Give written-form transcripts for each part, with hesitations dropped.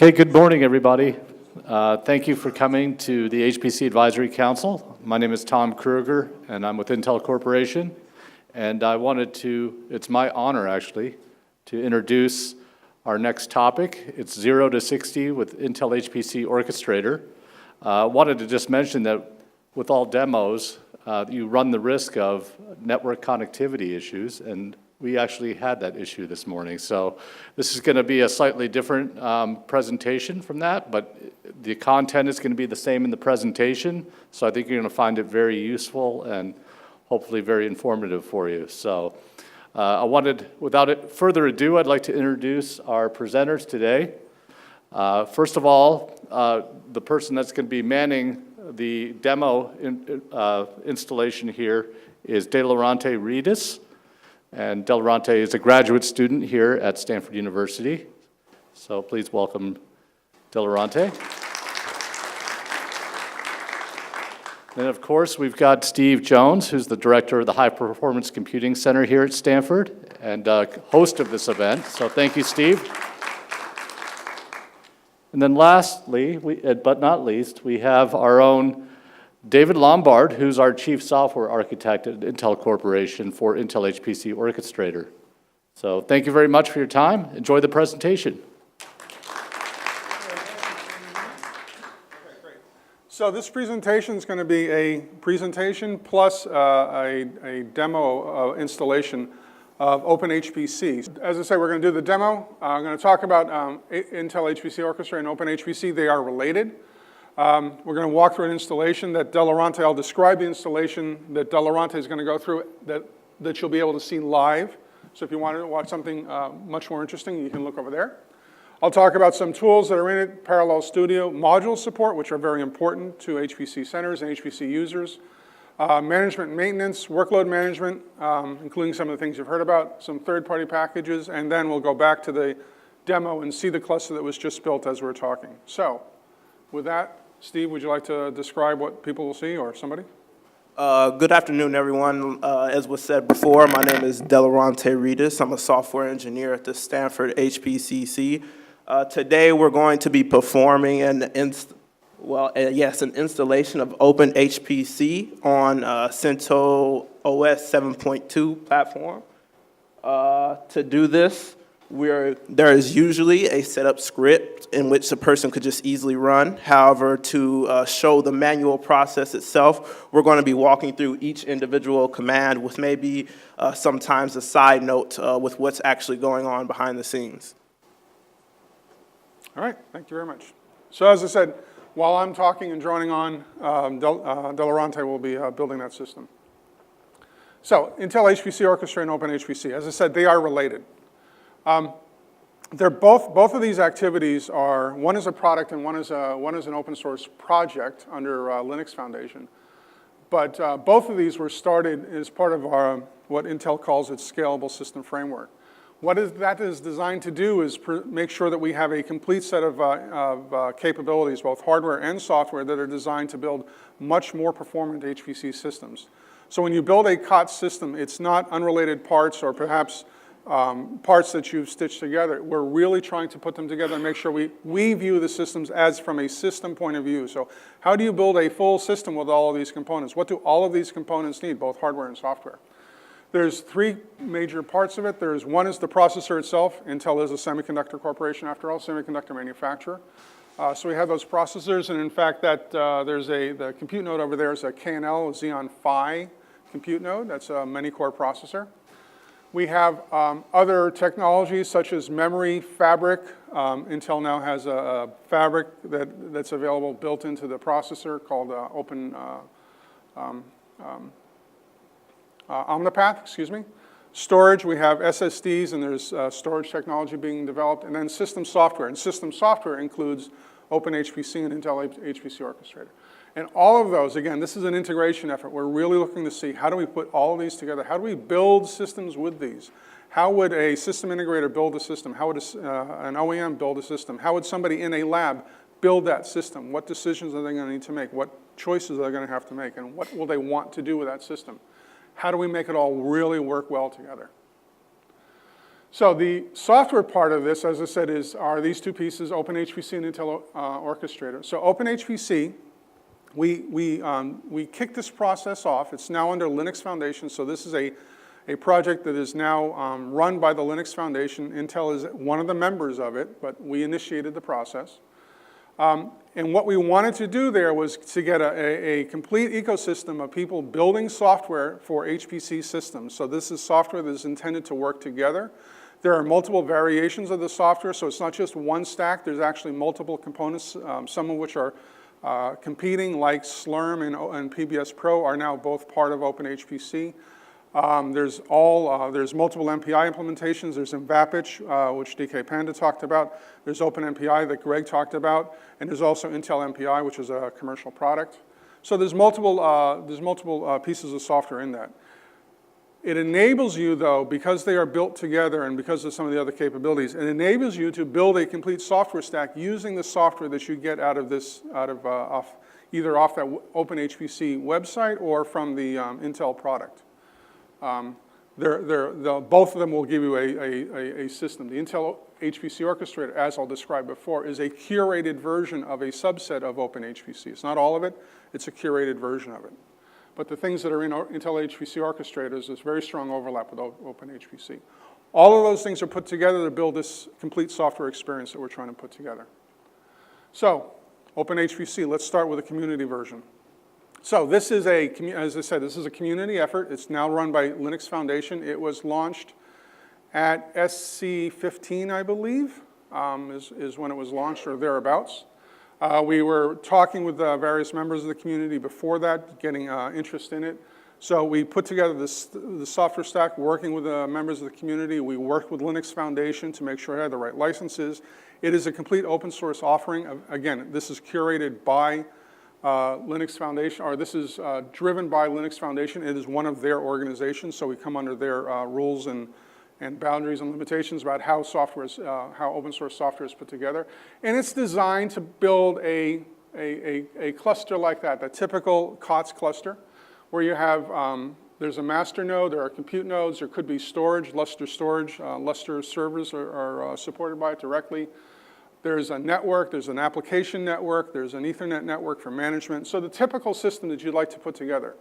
Okay, good morning, everybody. Thank you for coming to the HPC Advisory Council. My name is Tom Kruger, and I'm with Intel Corporation. And it's my honor, actually, to introduce our next topic. It's 0 to 60 with Intel HPC Orchestrator. Wanted to just mention that with all demos, you run the risk of network connectivity issues, and we actually had that issue this morning. So this is going to be a slightly different presentation from that, but the content is going to be the same in the presentation. So I think you're going to find it very useful and hopefully very informative for you. So without further ado, I'd like to introduce our presenters today. First of all, the person that's going to be manning the demo installation here is Delorante Reedus. And Delorante is a graduate student here at Stanford University. So please welcome Delorante. Then, of course, we've got Steve Jones, who's the director of the High Performance Computing Center here at Stanford and host of this event. So thank you, Steve. And then lastly, but not least, we have our own David Lombard, who's our chief software architect at Intel Corporation for Intel HPC Orchestrator. So thank you very much for your time. Enjoy the presentation. So this presentation is going to be a presentation plus a demo installation of OpenHPC. As I say, we're going to do the demo. I'm going to talk about Intel HPC Orchestrator and OpenHPC. They are related. We're going to walk through an installation that Delorante, I'll describe the installation that Delorante is going to go through that you'll be able to see live. So if you want to watch something much more interesting, you can look over there. I'll talk about some tools that are in it, Parallel Studio, module support, which are very important to HPC centers and HPC users, management and maintenance, workload management, including some of the things you've heard about, some third-party packages, and then we'll go back to the demo and see the cluster that was just built as we're talking. So with that, Steve, would you like to describe what people will see, or somebody? Good afternoon, everyone. As was said before, my name is Delorante Reedus. I'm a software engineer at the Stanford HPCC. Today, we're going to be performing an installation of OpenHPC on CentOS 7.2 platform. To do this, there is usually a setup script in which a person could just easily run. However, to show the manual process itself, we're going to be walking through each individual command with maybe sometimes a side note with what's actually going on behind the scenes. All right, thank you very much. So as I said, while I'm talking and droning on, Delorante will be building that system. So Intel HPC Orchestrator and OpenHPC, as I said, they are related. They're both of these activities are, one is a product and one is an open source project under Linux Foundation. But both of these were started as part of what Intel calls its scalable system framework. What that is designed to do is make sure that we have a complete set of capabilities, both hardware and software, that are designed to build much more performant HPC systems. So when you build a COT system, it's not unrelated parts or perhaps parts that you've stitched together. We're really trying to put them together and make sure we view the systems as from a system point of view. So how do you build a full system with all of these components? What do all of these components need, both hardware and software? There's three major parts of it. One is the processor itself. Intel is a semiconductor corporation, after all, semiconductor manufacturer. So we have those processors, and in fact, the compute node over there is a KNL Xeon Phi compute node. That's a many-core processor. We have other technologies such as memory, fabric. Intel now has a fabric that's available built into the processor called Omnipath, excuse me. Storage, we have SSDs, and there's storage technology being developed, and then system software. And system software includes OpenHPC and Intel HPC Orchestrator. And all of those, again, this is an integration effort. We're really looking to see how do we put all of these together? How do we build systems with these? How would a system integrator build a system? How would an OEM build a system? How would somebody in a lab build that system? What decisions are they going to need to make? What choices are they going to have to make? And what will they want to do with that system? How do we make it all really work well together? So the software part of this, as I said, are these two pieces, OpenHPC and Intel Orchestrator. So OpenHPC, we kicked this process off. It's now under Linux Foundation, so this is a project that is now run by the Linux Foundation. Intel is one of the members of it, but we initiated the process. And what we wanted to do there was to get a complete ecosystem of people building software for HPC systems. So this is software that is intended to work together. There are multiple variations of the software, so it's not just one stack. There's actually multiple components, some of which are competing, like Slurm and PBS Pro are now both part of OpenHPC. There's multiple MPI implementations. There's Mvapich, which DK Panda talked about. There's OpenMPI that Greg talked about. And there's also Intel MPI, which is a commercial product. So there's multiple pieces of software in that. It enables you, though, because they are built together and because of some of the other capabilities, it enables you to build a complete software stack using the software that you get out of this, either off that OpenHPC website or from the Intel product. Both of them will give you a system. The Intel HPC Orchestrator, as I'll describe before, is a curated version of a subset of OpenHPC. It's not all of it, it's a curated version of it. But the things that are in Intel HPC Orchestrators, there's very strong overlap with OpenHPC. All of those things are put together to build this complete software experience that we're trying to put together. So, OpenHPC, let's start with a community version. So this is as I said, this is a community effort. It's now run by Linux Foundation. It was launched at SC15, I believe, is when it was launched or thereabouts. We were talking with various members of the community before that, getting interest in it. So we put together the software stack, working with the members of the community. We worked with Linux Foundation to make sure it had the right licenses. It is a complete open source offering. Again, this is curated by Linux Foundation, or this is driven by Linux Foundation. It is one of their organizations, so we come under their rules and boundaries and limitations about how open source software is put together. And it's designed to build a cluster like that, the typical COTS cluster, where you have, there's a master node, there are compute nodes, there could be storage, Lustre storage, Lustre servers are supported by it directly. There's a network, there's an application network, there's an Ethernet network for management. So the typical system that you'd like to put together.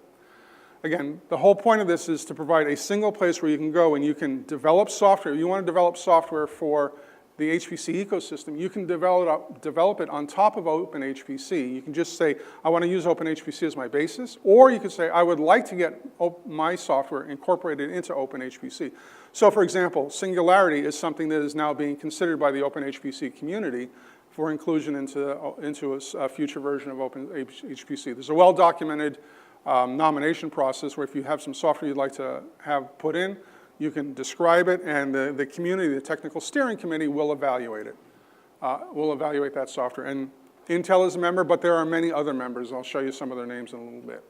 Again, the whole point of this is to provide a single place where you can go and you can develop software. You want to develop software for the HPC ecosystem, you can develop it on top of OpenHPC. You can just say, I want to use OpenHPC as my basis, or you could say, I would like to get my software incorporated into OpenHPC. So for example, Singularity is something that is now being considered by the OpenHPC community for inclusion into a future version of OpenHPC. There's a well-documented nomination process where if you have some software you'd like to have put in, you can describe it, and the community, the technical steering committee, will evaluate it. Will evaluate that software. And Intel is a member, but there are many other members. I'll show you some of their names in a little bit.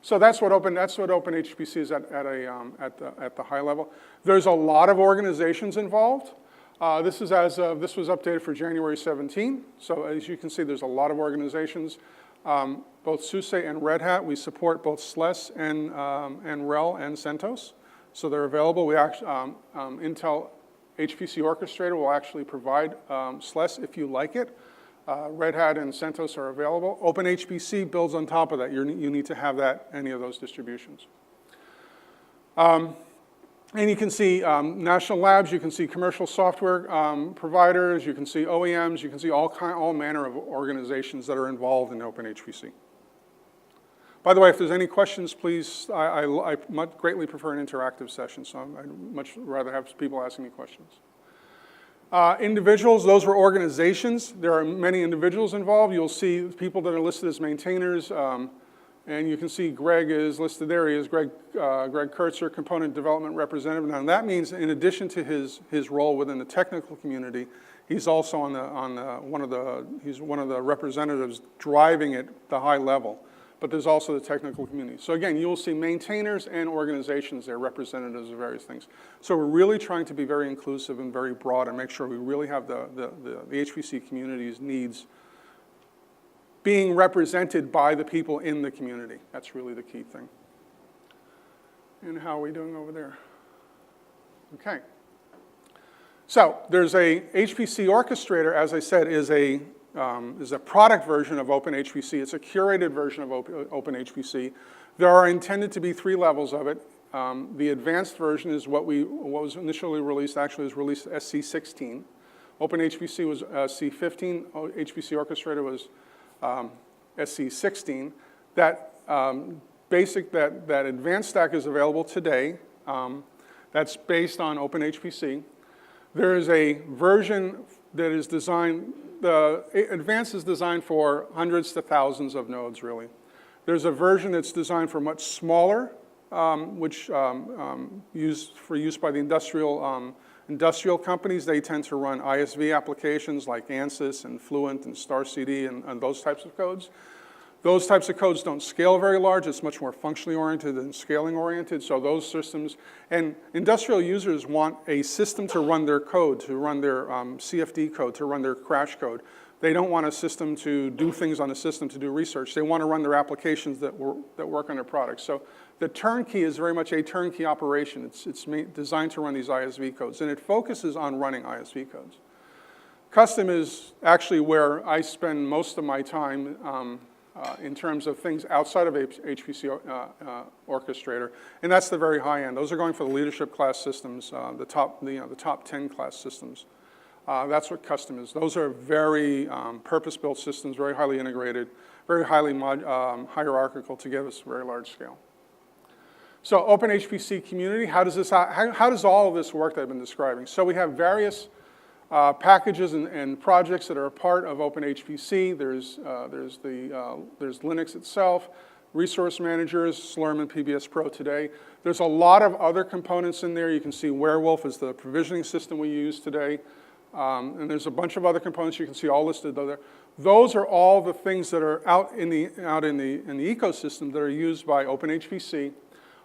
So that's what OpenHPC is at the high level. There's a lot of organizations involved. This was updated for January 17. So as you can see, there's a lot of organizations. Both SUSE and Red Hat. We support both SLES and RHEL and CentOS. So they're available. We actually, Intel HPC Orchestrator will actually provide SLES if you like it. Red Hat and CentOS are available. OpenHPC builds on top of that. You need to have any of those distributions. And you can see national labs, you can see commercial software providers, you can see OEMs, you can see all manner of organizations that are involved in OpenHPC. By the way, if there's any questions, please, I greatly prefer an interactive session, so I'd much rather have people asking me questions. Individuals, those were organizations. There are many individuals involved. You'll see people that are listed as maintainers, and you can see Greg is listed there. He is Greg Kurtzer, Component Development Representative. Now that means in addition to his role within the technical community, he's also one of the representatives driving it the high level. But there's also the technical community. So again, you will see maintainers and organizations there, representatives of various things. So we're really trying to be very inclusive and very broad and make sure we really have the HPC community's needs being represented by the people in the community. That's really the key thing. And how are we doing over there? Okay. So there's a HPC Orchestrator, as I said, is a product version of OpenHPC. It's a curated version of OpenHPC. There are intended to be 3 levels of it. The advanced version is what was initially released, actually was released SC16. OpenHPC was C15, HPC Orchestrator was SC16. That that advanced stack is available today. That's based on OpenHPC. There is a version that is designed, the advanced is designed for hundreds to thousands of nodes, really. There's a version that's designed for much smaller, which for use by the industrial companies. They tend to run ISV applications like ANSYS and Fluent and StarCD and those types of codes. Those types of codes don't scale very large. It's much more functionally oriented than scaling oriented. So those systems, and industrial users want a system to run their code, to run their CFD code, to run their crash code. They don't want a system to do things on a system to do research. They want to run their applications that work on their products. So the turnkey is very much a turnkey operation. It's designed to run these ISV codes, and it focuses on running ISV codes. Custom is actually where I spend most of my time in terms of things outside of HPC Orchestrator, and that's the very high end. Those are going for the leadership class systems, the top 10 class systems. That's what custom is. Those are very purpose-built systems, very highly integrated, very highly hierarchical to give us very large scale. So OpenHPC community, how does all of this work that I've been describing? So we have various packages and projects that are a part of OpenHPC. There's Linux itself, resource managers, Slurm and PBS Pro today. There's a lot of other components in there. You can see Werewolf is the provisioning system we use today. And there's a bunch of other components you can see all listed there. Those are all the things that are out in the ecosystem that are used by OpenHPC.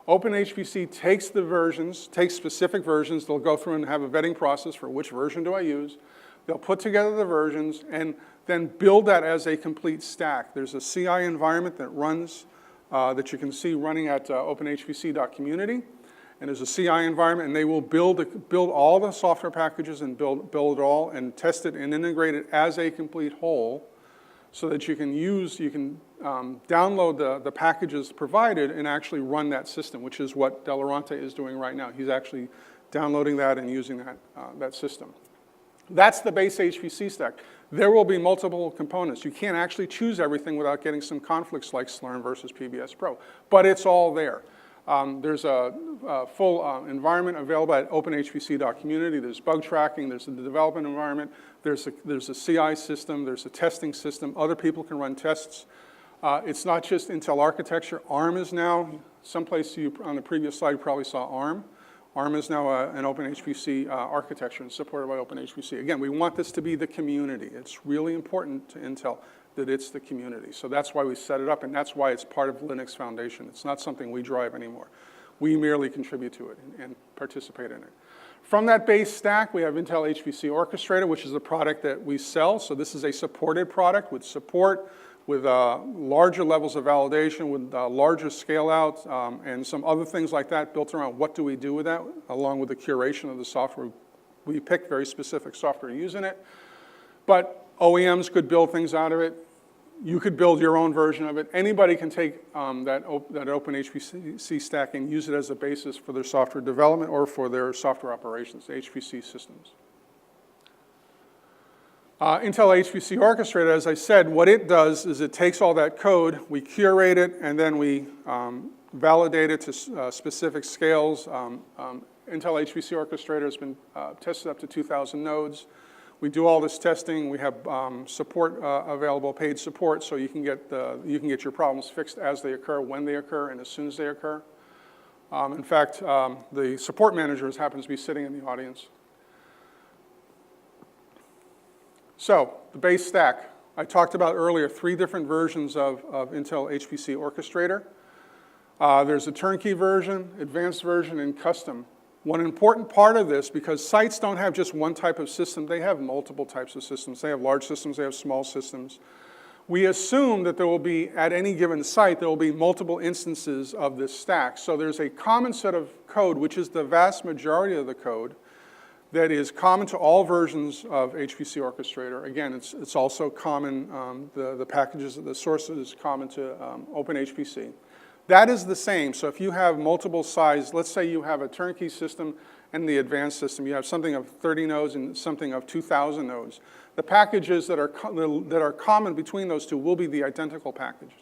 OpenHPC takes the versions, takes specific versions. They'll go through and have a vetting process for which version do I use. They'll put together the versions and then build that as a complete stack. There's a CI environment that runs, that you can see running at openhpc.community. And there's a CI environment, and they will build all the software packages and build it all and test it and integrate it as a complete whole, so that you can download the packages provided and actually run that system, which is what Delorante is doing right now. He's actually downloading that and using that system. That's the base HPC stack. There will be multiple components. You can't actually choose everything without getting some conflicts like Slurm versus PBS Pro, but it's all there. There's a full environment available at openhpc.community. There's bug tracking. There's the development environment. There's a CI system. There's a testing system. Other people can run tests. It's not just Intel architecture. ARM is now, someplace on the previous slide you probably saw ARM. ARM is now an OpenHPC architecture and supported by OpenHPC. Again, we want this to be the community. It's really important to Intel that it's the community. So that's why we set it up, and that's why it's part of Linux Foundation. It's not something we drive anymore. We merely contribute to it and participate in it. From that base stack, we have Intel HPC Orchestrator, which is a product that we sell. So this is a supported product with support, with larger levels of validation, with larger scale out, and some other things like that built around what do we do with that, along with the curation of the software. We pick very specific software to use in it. But OEMs could build things out of it. You could build your own version of it. Anybody can take that OpenHPC stack and use it as a basis for their software development or for their software operations, HPC systems. Intel HPC Orchestrator, as I said, what it does is it takes all that code, we curate it, and then we validate it to specific scales. Intel HPC Orchestrator has been tested up to 2,000 nodes. We do all this testing. We have support available, paid support, so you can get your problems fixed as they occur, when they occur, and as soon as they occur. In fact, the support manager happens to be sitting in the audience. So the base stack. I talked about earlier 3 different versions of Intel HPC Orchestrator. There's a turnkey version, advanced version, and custom. One important part of this, because sites don't have just one type of system, they have multiple types of systems. They have large systems, they have small systems. We assume that there will be, at any given site, there will be multiple instances of this stack. So there's a common set of code, which is the vast majority of the code, that is common to all versions of HPC Orchestrator. Again, it's also common, the packages, the source is common to OpenHPC. That is the same. So if you have multiple size, let's say you have a turnkey system and the advanced system, you have something of 30 nodes and something of 2,000 nodes. The packages that are common between those two will be the identical packages.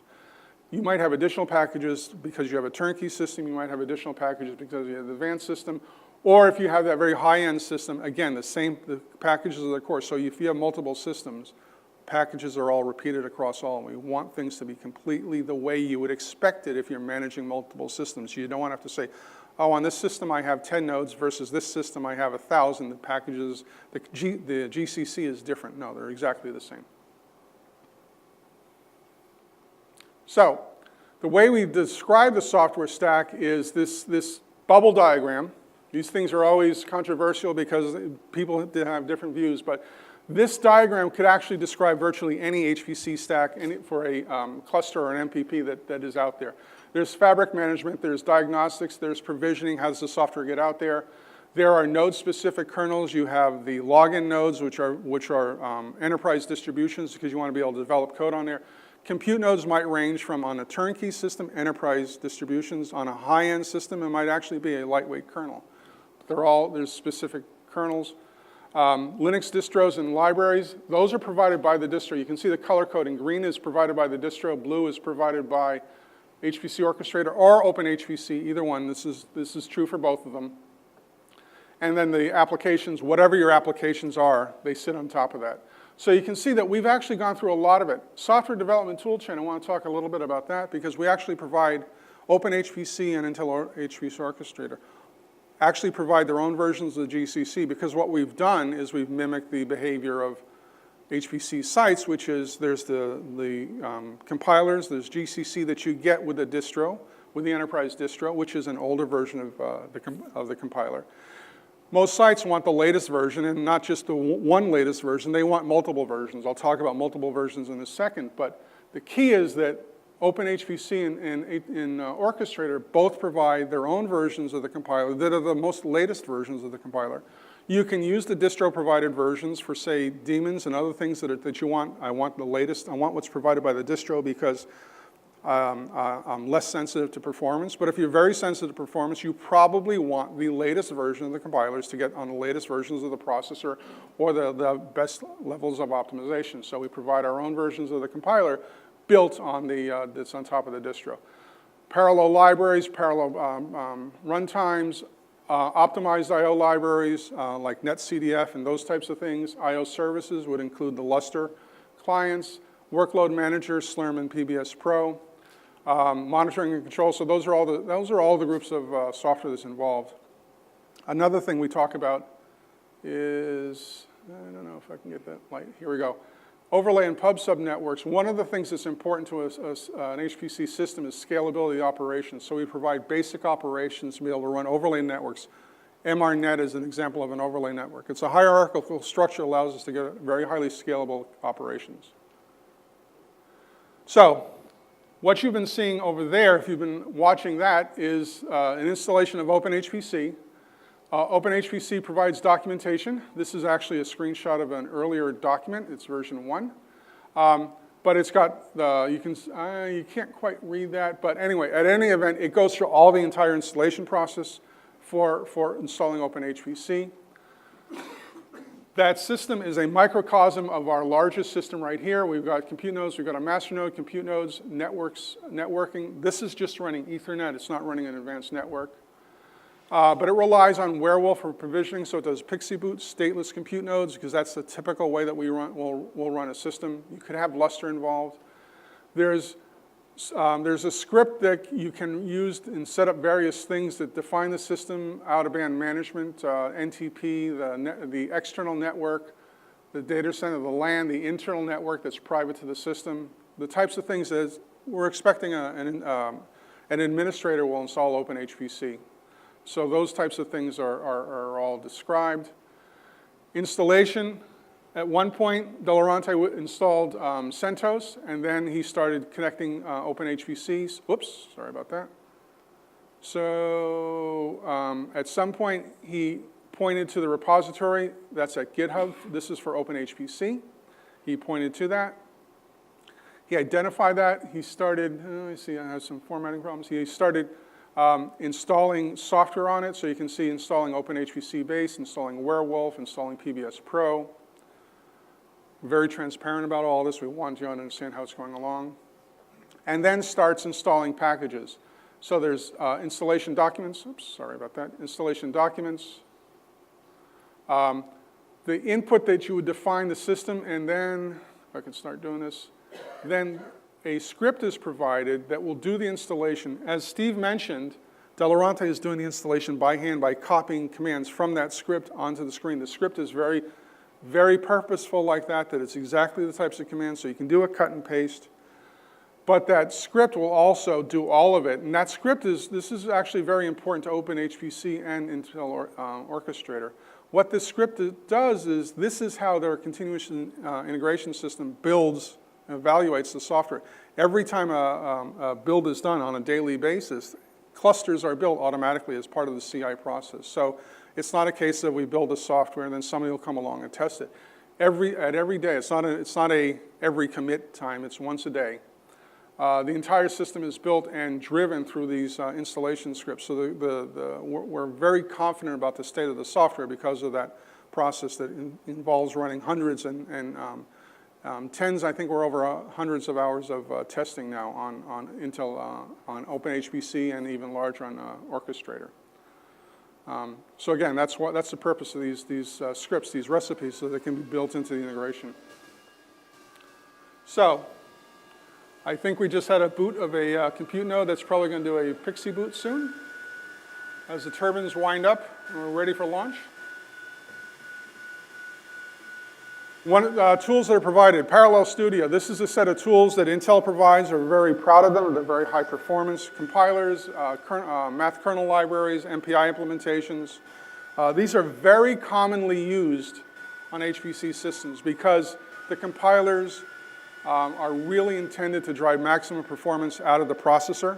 You might have additional packages because you have a turnkey system. You might have additional packages because you have the advanced system. Or if you have that very high-end system, again, the packages are the core. So if you have multiple systems, packages are all repeated across all. And we want things to be completely the way you would expect it if you're managing multiple systems. You don't want to have to say, oh, on this system I have 10 nodes versus this system I have 1,000. The packages, the GCC is different. No, they're exactly the same. So the way we describe the software stack is this bubble diagram. These things are always controversial because people have different views, but this diagram could actually describe virtually any HPC stack for a cluster or an MPP that is out there. There's fabric management, there's diagnostics, there's provisioning, how does the software get out there? There are node-specific kernels. You have the login nodes, which are enterprise distributions because you want to be able to develop code on there. Compute nodes might range from, on a turnkey system, enterprise distributions. On a high-end system, it might actually be a lightweight kernel. There's specific kernels. Linux distros and libraries, those are provided by the distro. You can see the color coding. Green is provided by the distro. Blue is provided by HPC Orchestrator or OpenHPC, either one. This is true for both of them. And then the applications, whatever your applications are, they sit on top of that. So you can see that we've actually gone through a lot of it. Software development toolchain, I want to talk a little bit about that because we actually provide OpenHPC and Intel HPC Orchestrator actually provide their own versions of the GCC because what we've done is we've mimicked the behavior of HPC sites, which is there's the compilers, there's GCC that you get with the distro, with the enterprise distro, which is an older version of the compiler. Most sites want the latest version, and not just the one latest version, they want multiple versions. I'll talk about multiple versions in a second, but the key is that OpenHPC and Orchestrator both provide their own versions of the compiler that are the most latest versions of the compiler. You can use the distro-provided versions for, say, daemons and other things that you want. I want the latest. I want what's provided by the distro because I'm less sensitive to performance. But if you're very sensitive to performance, you probably want the latest version of the compilers to get on the latest versions of the processor or the best levels of optimization. So we provide our own versions of the compiler built on that's on top of the distro. Parallel libraries, parallel runtimes, optimized I/O libraries like NetCDF and those types of things. I/O services would include the Lustre clients, workload manager, Slurm and PBS Pro, monitoring and control. So those are all the groups of software that's involved. Another thing we talk about is, I don't know if I can get that light. Here we go. Overlay and pub sub networks. One of the things that's important to an HPC system is scalability of operations. So we provide basic operations to be able to run overlay networks. MRNet is an example of an overlay network. It's a hierarchical structure that allows us to get very highly scalable operations. So what you've been seeing over there, if you've been watching that, is an installation of OpenHPC. OpenHPC provides documentation. This is actually a screenshot of an earlier document. It's version 1. But it's got, you can't quite read that. But anyway, at any event, it goes through all the entire installation process for installing OpenHPC. That system is a microcosm of our largest system right here. We've got compute nodes, we've got a master node, compute nodes, networking. This is just running Ethernet. It's not running an advanced network. But it relies on Werewolf for provisioning, so it does PXE boot, stateless compute nodes, because that's the typical way that we'll run a system. You could have Lustre involved. There's a script that you can use and set up various things that define the system, out-of-band management, NTP, the external network, the data center, the LAN, the internal network that's private to the system, the types of things that we're expecting an administrator will install OpenHPC. So those types of things are all described. Installation, at one point, De Laurenti installed CentOS, and then he started connecting OpenHPCs. Whoops, sorry about that. So at some point, he pointed to the repository that's at GitHub. This is for OpenHPC. He pointed to that. He identified that. He started, I see I have some formatting problems. He started installing software on it. So you can see installing OpenHPC base, installing Werewolf, installing PBS Pro. Very transparent about all this. We want you to understand how it's going along. And then starts installing packages. So there's installation documents. Oops, sorry about that. Installation documents. The input that you would define the system, and then, if I can start doing this, then a script is provided that will do the installation. As Steve mentioned, Delorante is doing the installation by hand by copying commands from that script onto the screen. The script is very, very purposeful like that it's exactly the types of commands, so you can do a cut and paste. But that script will also do all of it. And that script this is actually very important to OpenHPC and Intel Orchestrator. What this script does is, this is how their continuous integration system builds and evaluates the software. Every time a build is done on a daily basis, clusters are built automatically as part of the CI process. So it's not a case that we build a software and then somebody will come along and test it. Every day, it's not a every commit time, it's once a day. The entire system is built and driven through these installation scripts. So we're very confident about the state of the software because of that process that involves running hundreds and tens, I think we're over hundreds of hours of testing now on Intel, on OpenHPC, and even larger on Orchestrator. So again, that's the purpose of these scripts, these recipes, so they can be built into the integration. So I think we just had a boot of a compute node that's probably going to do a Pixie boot soon. As the turbines wind up and we're ready for launch. Tools that are provided, Parallel Studio. This is a set of tools that Intel provides. We're very proud of them. They're very high performance. Compilers, math kernel libraries, MPI implementations. These are very commonly used on HPC systems because the compilers are really intended to drive maximum performance out of the processor.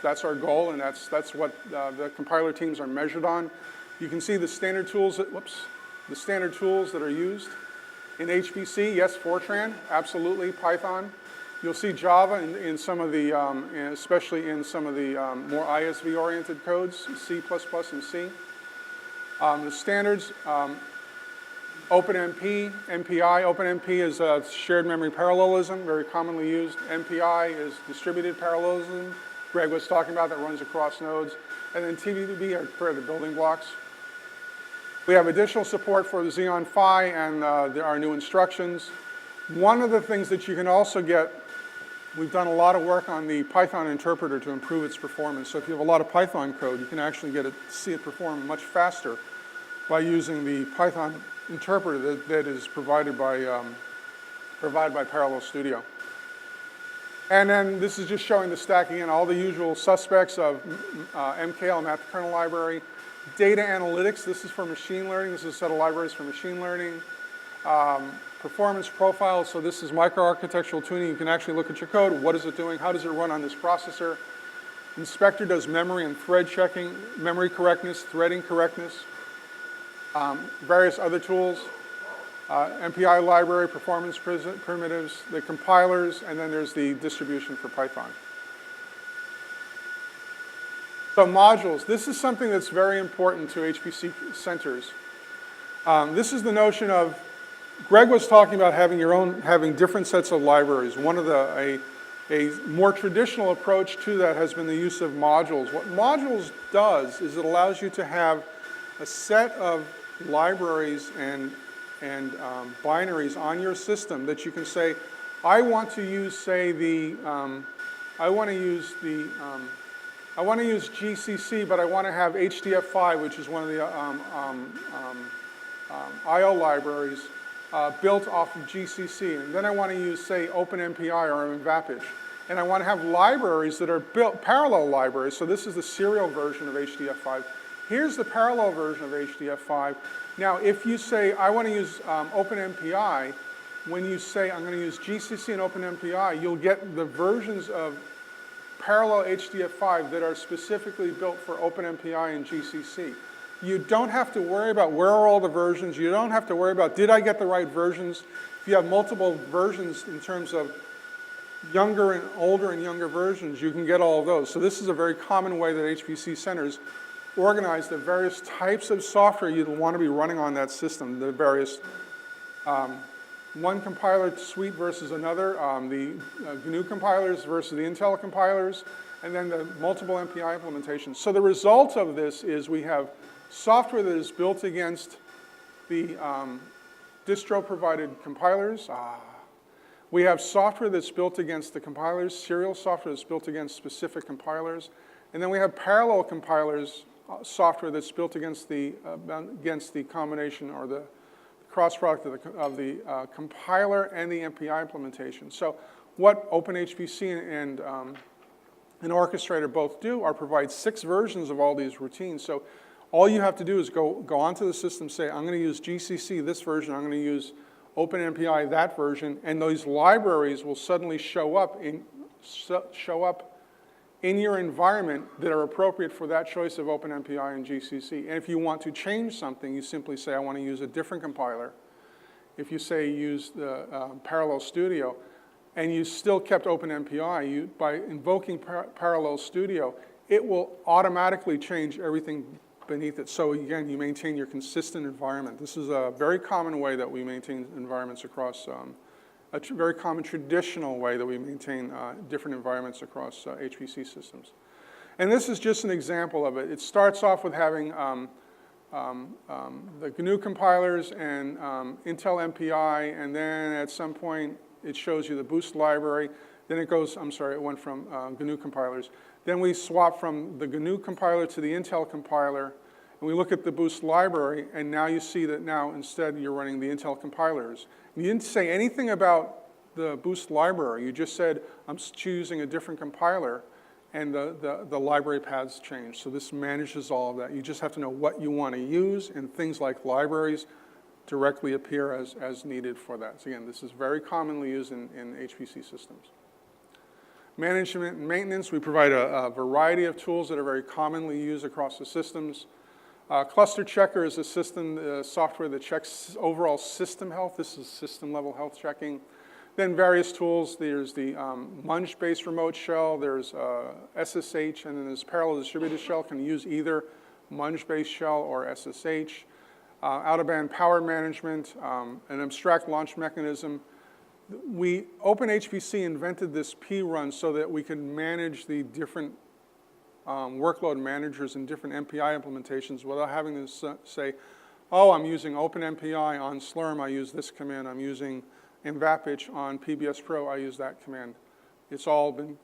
That's our goal, and that's what the compiler teams are measured on. You can see the standard tools that are used. In HPC, yes, Fortran, absolutely, Python. You'll see Java in some of the, especially in some of the more ISV-oriented codes, C++ and C. The standards, OpenMP, MPI. OpenMP is shared memory parallelism, very commonly used. MPI is distributed parallelism. Greg was talking about that runs across nodes. And then TBB are the building blocks. We have additional support for the Xeon Phi and our new instructions. One of the things that you can also get, we've done a lot of work on the Python interpreter to improve its performance. So if you have a lot of Python code, you can actually see it perform much faster by using the Python interpreter that is provided by Parallel Studio. And then this is just showing the stacking in all the usual suspects of MKL, Math Kernel Library. Data analytics, this is for machine learning. This is a set of libraries for machine learning. Performance profiles, so this is microarchitectural tuning. You can actually look at your code. What is it doing? How does it run on this processor? Inspector does memory and thread checking, memory correctness, threading correctness. Various other tools. MPI library, performance primitives, the compilers, and then there's the distribution for Python. So modules, this is something that's very important to HPC centers. This is the notion of, Greg was talking about having different sets of libraries. One of a more traditional approach to that has been the use of modules. What modules does is it allows you to have a set of libraries and binaries on your system that you can say, I want to use, say, I want to use GCC, but I want to have HDF5, which is one of the I/O libraries built off of GCC. And then I want to use, say, OpenMPI or Mvapage. And I want to have libraries that are built, parallel libraries. So this is the serial version of HDF5. Here's the parallel version of HDF5. Now, if you say, I want to use OpenMPI, when you say, I'm going to use GCC and OpenMPI, you'll get the versions of parallel HDF5 that are specifically built for OpenMPI and GCC. You don't have to worry about where are all the versions. You don't have to worry about, did I get the right versions? If you have multiple versions in terms of younger and older and younger versions, you can get all of those. So this is a very common way that HPC centers organize the various types of software you'd want to be running on that system, the various one compiler suite versus another, the GNU compilers versus the Intel compilers, and then the multiple MPI implementations. So the result of this is we have software that is built against the distro-provided compilers. We have software that's built against the compilers, serial software that's built against specific compilers, and then we have parallel compilers, software that's built against the combination or the cross-product of the compiler and the MPI implementation. So what OpenHPC and Orchestrator both do are provide 6 versions of all these routines. So all you have to do is go onto the system, say, I'm going to use GCC this version, I'm going to use OpenMPI that version, and those libraries will suddenly show up in your environment that are appropriate for that choice of OpenMPI and GCC. And if you want to change something, you simply say, I want to use a different compiler. If you say use the Parallel Studio, and you still kept OpenMPI, by invoking Parallel Studio, it will automatically change everything beneath it. So again, you maintain your consistent environment. This is a very common way that we maintain environments across, a very common traditional way that we maintain different environments across HPC systems. And this is just an example of it. It starts off with having the GNU compilers and Intel MPI, and then at some point it shows you the Boost library. Then it goes, I'm sorry, it went from GNU compilers. Then we swap from the GNU compiler to the Intel compiler, and we look at the Boost library, and now you see that now instead you're running the Intel compilers. And you didn't say anything about the Boost library. You just said, I'm choosing a different compiler, and the library paths change. So this manages all of that. You just have to know what you want to use, and things like libraries directly appear as needed for that. So again, this is very commonly used in HPC systems. Management and maintenance, we provide a variety of tools that are very commonly used across the systems. Cluster Checker is a system software that checks overall system health. This is system level health checking. Then various tools, there's the Munge-based remote shell, there's SSH, and then there's parallel distributed shell, can use either Munge-based shell or SSH. Out-of-band power management, an abstract launch mechanism. OpenHPC invented this P-run so that we could manage the different workload managers and different MPI implementations without having to say, oh, I'm using OpenMPI on Slurm, I use this command. I'm using MVAPITch on PBS Pro, I use that command. It's all been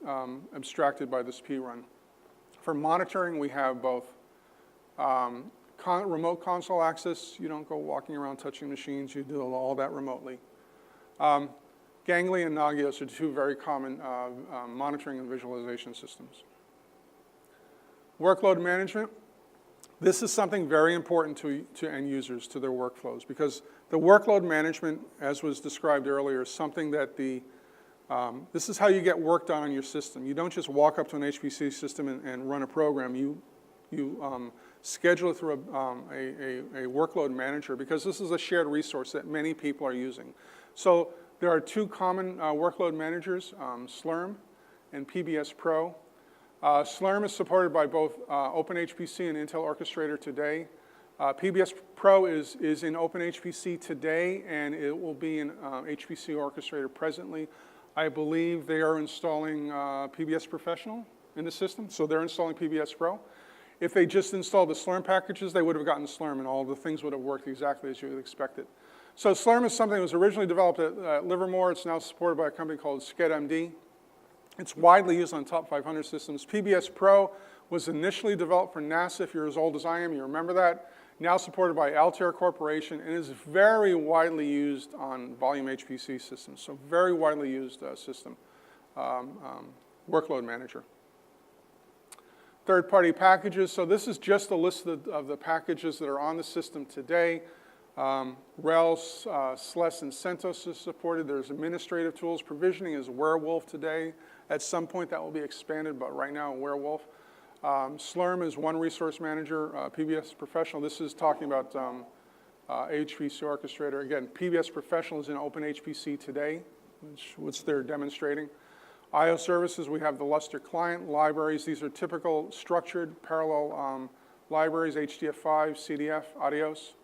abstracted by this P-run. For monitoring, we have both remote console access. You don't go walking around touching machines. You do all that remotely. Gangly and Nagios are 2 very common monitoring and visualization systems. Workload management. This is something very important to end users, to their workflows, because the workload management, as was described earlier, is something that this is how you get work done on your system. You don't just walk up to an HPC system and run a program. You schedule it through a workload manager, because this is a shared resource that many people are using. So there are 2 common workload managers, Slurm and PBS Pro. Slurm is supported by both OpenHPC and Intel Orchestrator today. PBS Pro is in OpenHPC today, and it will be in HPC Orchestrator presently. I believe they are installing PBS Professional in the system, so they're installing PBS Pro. If they just installed the Slurm packages, they would have gotten Slurm, and all the things would have worked exactly as you would expect it. So Slurm is something that was originally developed at Livermore. It's now supported by a company called SCEDMD. It's widely used on top 500 systems. PBS Pro was initially developed for NASA. If you're as old as I am, you remember that. Now supported by Altair Corporation, and is very widely used on volume HPC systems. So very widely used system, workload manager. Third-party packages. So this is just a list of the packages that are on the system today. RHEL, SLES, and CentOS is supported. There's administrative tools. Provisioning is Werewolf today. At some point that will be expanded, but right now Werewolf. Slurm is one resource manager, PBS Professional. This is talking about HPC Orchestrator. Again, PBS Professional is in OpenHPC today, which they're demonstrating. I/O services, we have the Lustre client. Libraries, these are typical structured parallel libraries, HDF5, CDF, Adios.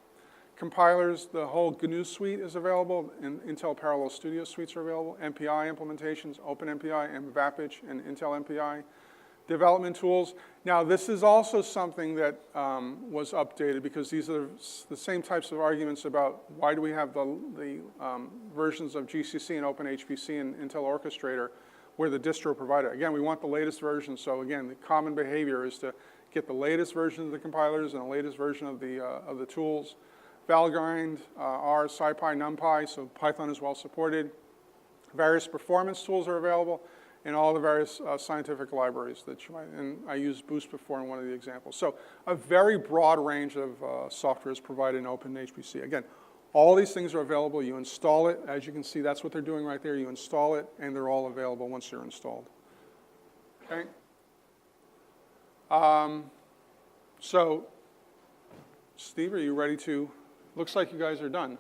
Compilers, the whole GNU suite is available, and Intel Parallel Studio suites are available. MPI implementations, OpenMPI, MVAPIC, and Intel MPI. Development tools. Now, this is also something that was updated because these are the same types of arguments about why do we have the versions of GCC and OpenHPC and Intel Orchestrator where the distro provider. Again, we want the latest version, so again, the common behavior is to get the latest version of the compilers and the latest version of the tools. Valgrind, R, SciPy, NumPy, so Python is well supported. Various performance tools are available, and all the various scientific libraries that you might, and I used Boost before in one of the examples. So a very broad range of software is provided in OpenHPC. Again, all these things are available. You install it. As you can see, that's what they're doing right there. You install it, and they're all available once they're installed. Okay? So, Steve, are you ready to? Looks like you guys are done.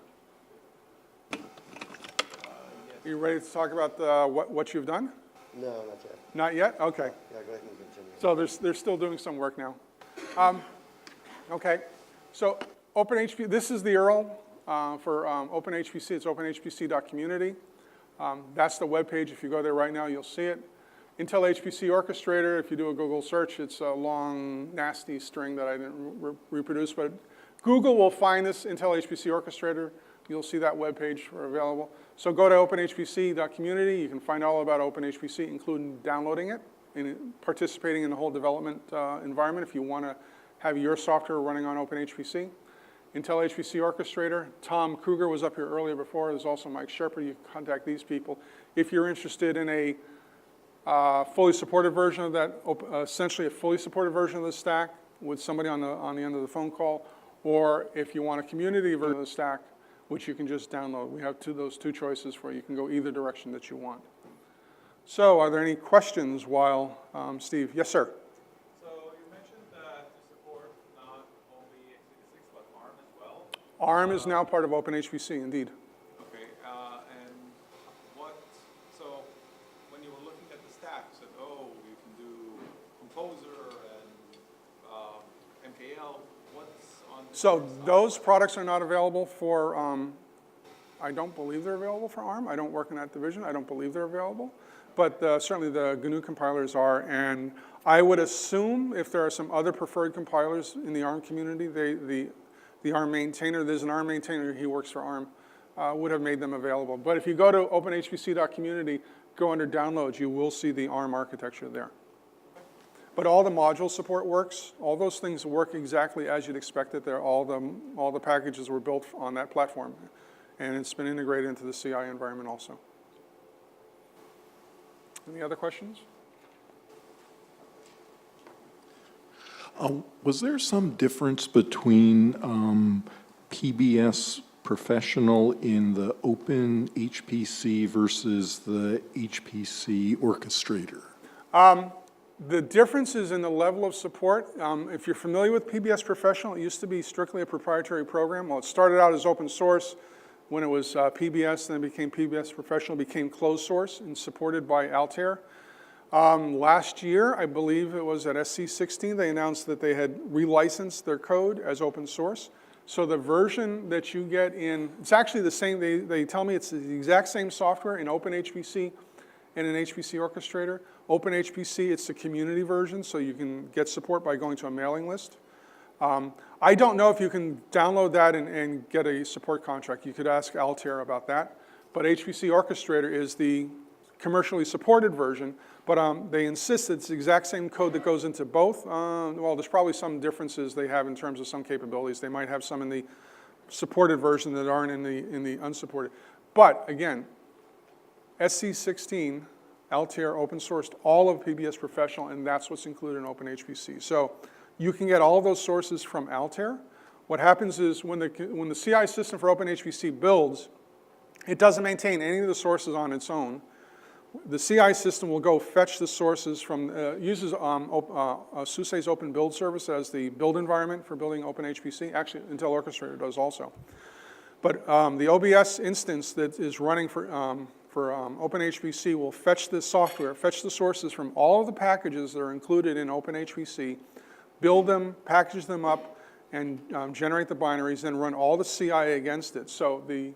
Are you ready to talk about what you've done? No, not yet. Not yet? Okay. Yeah, go ahead and continue. So they're still doing some work now. Okay. So OpenHPC, this is the URL for OpenHPC. It's openhpc.community. That's the web page. If you go there right now, you'll see it. Intel HPC Orchestrator, if you do a Google search, it's a long, nasty string that I didn't reproduce, but Google will find this Intel HPC Orchestrator. You'll see that web page available. So go to openhpc.community. You can find all about OpenHPC, including downloading it and participating in the whole development environment if you want to have your software running on OpenHPC. Intel HPC Orchestrator. Tom Kruger was up here earlier before. There's also Mike Sherper. You can contact these people. If you're interested in a fully supported version of that, essentially a fully supported version of the stack with somebody on the end of the phone call, or if you want a community version of the stack, which you can just download. We have those two choices for you. You can go either direction that you want. So are there any questions while, Steve? Yes, sir. So you mentioned that you support not only x86, but ARM as well. ARM is now part of OpenHPC, indeed. Okay, and so when you were looking at the stack, you said, oh, you can do Composer and MKL. What's on the So those products are not available for, I don't believe they're available for ARM. I don't work in that division. I don't believe they're available. But certainly the GNU compilers are, and I would assume if there are some other preferred compilers in the ARM community, the ARM maintainer, there's an ARM maintainer, he works for ARM, would have made them available. But if you go to openhpc.community, go under downloads, you will see the ARM architecture there. But all the module support works. All those things work exactly as you'd expect it. All the packages were built on that platform, and it's been integrated into the CI environment also. Any other questions? Was there some difference between PBS Professional in the Open HPC versus the HPC Orchestrator? The difference is in the level of support. If you're familiar with PBS Professional, it used to be strictly a proprietary program. Well, it started out as open source when it was PBS, then it became PBS Professional, became closed source and supported by Altair. Last year, I believe it was at SC16, they announced that they had relicensed their code as open source. So the version that you get in, it's actually the same, they tell me it's the exact same software in OpenHPC and in HPC Orchestrator. OpenHPC, it's the community version, so you can get support by going to a mailing list. I don't know if you can download that and get a support contract. You could ask Altair about that. But HPC Orchestrator is the commercially supported version, but they insist it's the exact same code that goes into both. Well, there's probably some differences they have in terms of some capabilities. They might have some in the supported version that aren't in the unsupported. But again, SC16, Altair open sourced all of PBS Professional, and that's what's included in OpenHPC. So you can get all those sources from Altair. What happens is when the CI system for OpenHPC builds, it doesn't maintain any of the sources on its own. the CI system will go fetch the sources from, uses SUSE's open build service as the build environment for building OpenHPC. Actually, Intel Orchestrator does also. But the OBS instance that is running for OpenHPC will fetch the software, fetch the sources from all of the packages that are included in OpenHPC, build them, package them up, and generate the binaries, then run all the CI against it. So the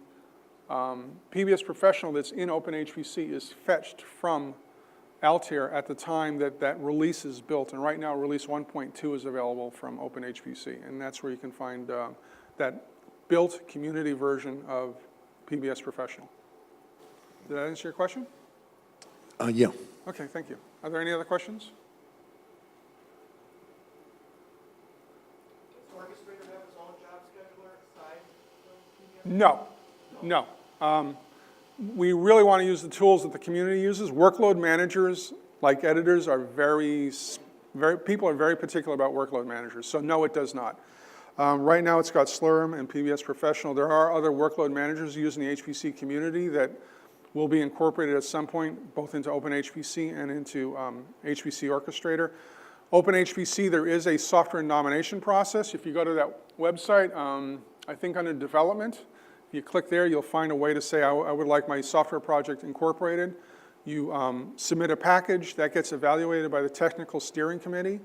PBS Professional that's in OpenHPC is fetched from Altair at the time that that release is built. And right now, release 1.2 is available from OpenHPC. And that's where you can find that built community version of PBS Professional. Did that answer your question? Yeah. Okay, thank you. Are there any other questions? Does Orchestrator have its own job scheduler aside from PBS? No, no. We really want to use the tools that the community uses. Workload managers, like editors, are people are very particular about workload managers. So no, it does not. Right now, it's got Slurm and PBS Professional. There are other workload managers used in the HPC community that will be incorporated at some point, both into OpenHPC and into HPC Orchestrator. OpenHPC, there is a software nomination process. If you go to that website, I think under development, if you click there, you'll find a way to say, I would like my software project incorporated. You submit a package that gets evaluated by the technical steering committee.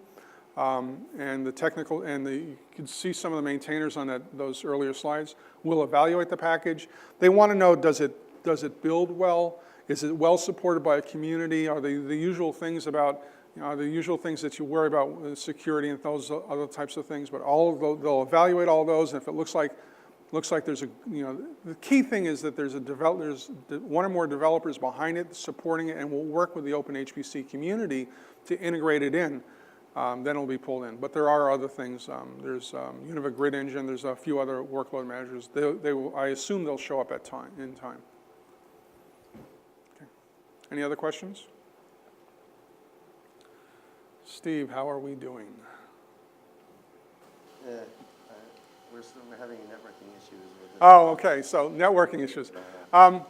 You can see some of the maintainers on those earlier slides will evaluate the package. They want to know, does it build well? Is it well supported by a community? Are the usual things about, the usual things that you worry about with security and those other types of things? But they'll evaluate all those, and if it looks like there's a, the key thing is that there's one or more developers behind it supporting it, and will work with the OpenHPC community to integrate it in. Then it'll be pulled in. But there are other things. There's Univa Grid Engine. There's a few other workload managers. I assume they'll show up in time. Okay. Any other questions? Steve, how are we doing? We're having networking issues with it. Oh, okay, so networking issues.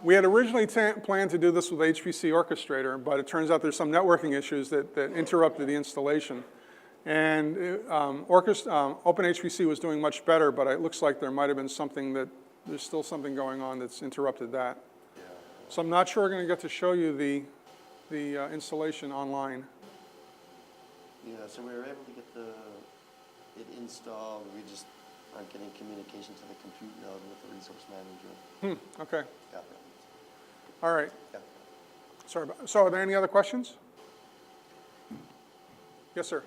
We had originally planned to do this with HPC Orchestrator, but it turns out there's some networking issues that interrupted the installation. And OpenHPC was doing much better, but it looks like there might have been there's still something going on that's interrupted that. Yeah. So I'm not sure we're going to get to show you the installation online. Yeah, so we were able to get it installed. We just aren't getting communication to the compute node with the resource manager. Okay, Got that. all right. Got Sorry so are there any other questions? Yes, sir.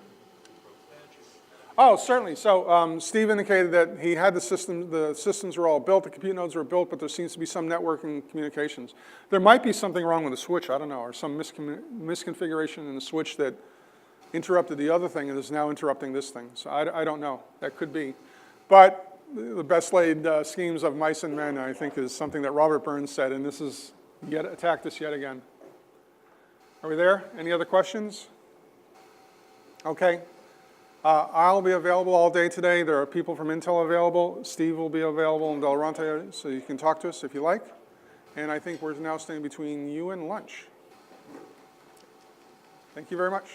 Oh, certainly. So Steve indicated that he had the systems were all built, the compute nodes were built, but there seems to be some networking communications. There might be something wrong with the switch, I don't know, or some misconfiguration in the switch that interrupted the other thing and is now interrupting this thing. So I don't know. That could be. But the best laid schemes of mice and men, I think, is something that Robert Burns said, and this is attacked us yet again. Are we there? Any other questions? Okay. I'll be available all day today. There are people from Intel available. Steve will be available in Del Ronte, so you can talk to us if you like. And I think we're now standing between you and lunch. Thank you very much.